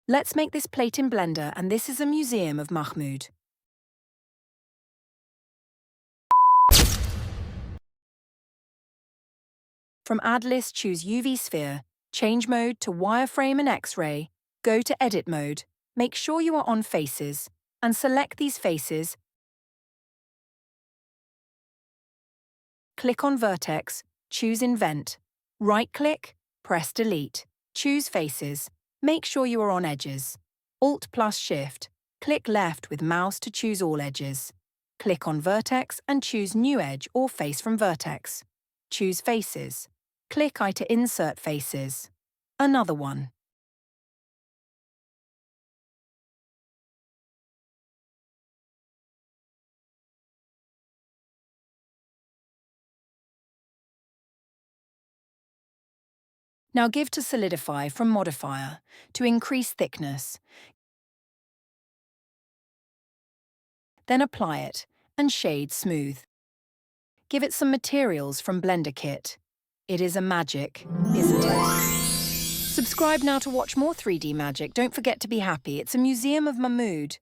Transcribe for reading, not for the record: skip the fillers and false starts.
Let's make this plate in Blender, and this is a museum of Mahmoud. From Add List, choose UV Sphere, change mode to wireframe and X-ray, go to Edit mode, make sure you are on Faces, and select these faces. Click on Vertex, choose Invent. Right-click, press Delete. Choose Faces. Make sure you are on Edges. Alt plus Shift. Click left with mouse to choose all edges. Click on Vertex and choose New Edge or Face from Vertex. Choose Faces. Click I to insert faces. Another one. Now give to Solidify from Modifier to increase thickness. Then apply it and shade smooth. Give it some materials from Blender Kit. It is a magic, isn't it? Subscribe now to watch more 3D magic. Don't forget to be happy. It's a museum of Mahmoud.